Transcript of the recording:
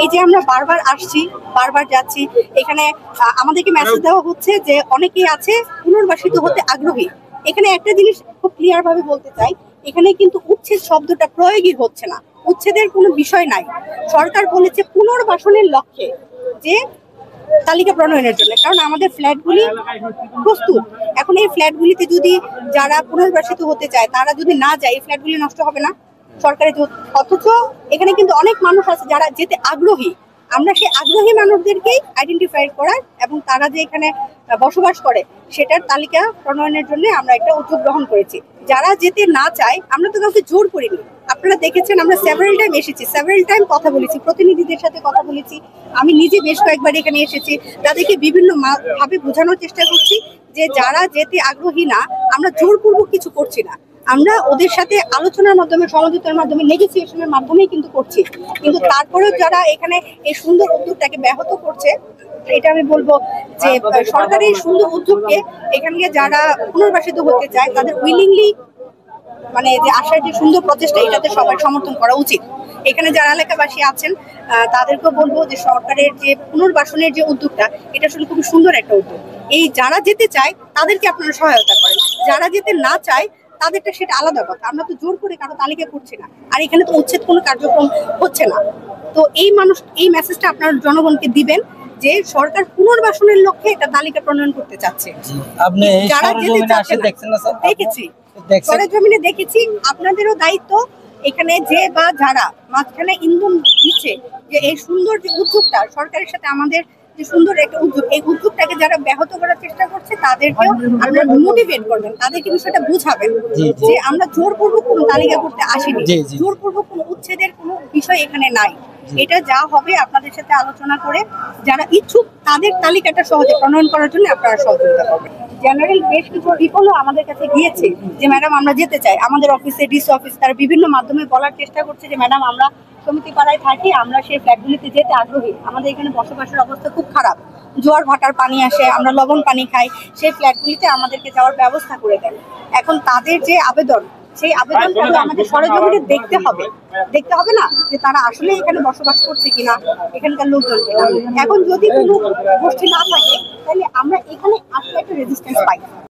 এই যে আমরা বারবার আসছি, বারবার যাচ্ছি, এখানে আমাদেরকে মেসেজ দেওয়া হচ্ছে যে অনেকেই আছে পুনর্বাসিত হতে আগ্রহী। এখানে একটা জিনিস খুব ক্লিয়ার ভাবে বলতে চাই, এখানে কিন্তু উচ্ছেদ শব্দটা প্রয়োগই হচ্ছে না, উচ্ছেদের কোনো বিষয় নাই। সরকার বলেছে পুনর্বাসনের লক্ষ্যে যে তালিকা প্রণয়নের জন্য, কারণ আমাদের ফ্ল্যাটগুলি প্রস্তুত। এখন এই ফ্ল্যাটগুলিতে যদি যারা পুনর্বাসিত হতে চায় তারা যদি না যায়, এই ফ্ল্যাটগুলি নষ্ট হবে না সরকারের। অথচ এখানে কিন্তু অনেক মানুষ আছে যারা যেতে আগ্রহী। আমরা সেই আগ্রহী মানুষদেরকেই আইডেন্টিফাই করার এবং তারা যে এখানে বসবাস করে সেটার তালিকা প্রণয়নের জন্য আমরা একটা উদ্যোগ গ্রহণ করেছি। যারা যেতে না চায় আমরা তো কাউকে জোর করিনি। আপনারা দেখেছেন আমরা সেভারাল টাইম এসেছি, সেভারাল টাইম কথা বলেছি, প্রতিনিধিদের সাথে কথা বলেছি, আমি নিজে বেশ কয়েকবার এখানে এসেছি, তাদেরকে বিভিন্ন ভাবে বোঝানোর চেষ্টা করছি যে যারা যেতে আগ্রহী না, আমরা জোরপূর্বক কিছু করছি না, আমরা ওদের সাথে আলোচনার মাধ্যমে, সমঝোতার মাধ্যমে, নেগোসিয়েশনের মাধ্যমেই কিন্তু করছি। কিন্তু তারপরেও যারা এখানে এই সুন্দর উদ্যোগটাকে ব্যাহত করছে, এটা আমি বলবো যে সরকারের এই সুন্দর উদ্যোগকে এখানে যারা পুনর্বাসিত হতে চায় তাদের উইলিংলি মানে যে আসার যে সুন্দর প্রচেষ্টা, এটাতে সবাই সমর্থন করা উচিত। এখানে যারা এলাকাবাসী আছেন তাদেরকেও বলবো যে সরকারের যে পুনর্বাসনের যে উদ্যোগটা, এটা আসলে খুবই সুন্দর একটা উদ্যোগ। এই যারা যেতে চায় তাদেরকে আপনারা সহায়তা করেন, যারা যেতে না চায় তাদেরটা সেটা আলাদা কথা। আমরা তো জোর করে কারো তালিকা করছি না, আর এখানে তো উচ্ছেদ কোনো কার্যক্রম হচ্ছে না। তো এই মেসেজটা আপনার জনগণকে দিবেন যে সরকার পুনর্বাসনের লক্ষ্যে একটা তালিকা প্রণয়ন করতে চাচ্ছে। আপনি যারা যেতে চাচ্ছেন দেখেছি, সরেজমিনে দেখেছি, আপনাদেরও দায়িত্ব এখানে যে বা যারা মাঝখানে ইন্ধন দিচ্ছে যে এই সুন্দর যে উদ্যোগটা সরকারের সাথে আমাদের যে সুন্দর একটা উদ্যোগ, এই উদ্যোগটাকে যারা ব্যাহত করার চেষ্টা করছে তাদেরকেও আপনারা মোটিভেট করবেন, তাদেরকে বিষয়টা বুঝাবেন যে আমরা জোরপূর্বক কোনো তালিকা করতে আসিনি, জোরপূর্বক কোনো উচ্ছেদের কোনো বিষয় এখানে নাই। এটা যা হবে আপনাদের সাথে আলোচনা করে যারা ইচ্ছুক তাদের তালিকাটা সহজে প্রণয়ন করার জন্য আপনারা সহযোগিতা করবেন। জেনারেল বেশ কিছু পিপলও আমাদের কাছে গিয়েছে যে ম্যাডাম আমরা যেতে চাই, আমাদের অফিসে, ডিসি অফিস, তারা বিভিন্ন মাধ্যমে বলার চেষ্টা করছে যে ম্যাডাম আমরা সমিতি পাড়ায় থাকি, আমরা সেই ফ্ল্যাটগুলিতে যেতে আগ্রহী, আমাদের এখানে বসবাসের অবস্থা খুব খারাপ, জোয়ার ভাটার পানি আসে, আমরা লবণ পানি খাই, সেই ফ্ল্যাটগুলিতে আমাদেরকে যাওয়ার ব্যবস্থা করে দেন। এখন তাদের যে আবেদন, সেই আবেদনগুলো আমাদের সরেজমিনে দেখতে হবে না যে তারা আসলে এখানে বসবাস করছে কিনা, এখানকার লোকজন কিনা। এখন যদি কোনো গোষ্ঠী না থাকে তাহলে আমরা এখানে আসলে একটা রেজিস্ট্যান্স পাই।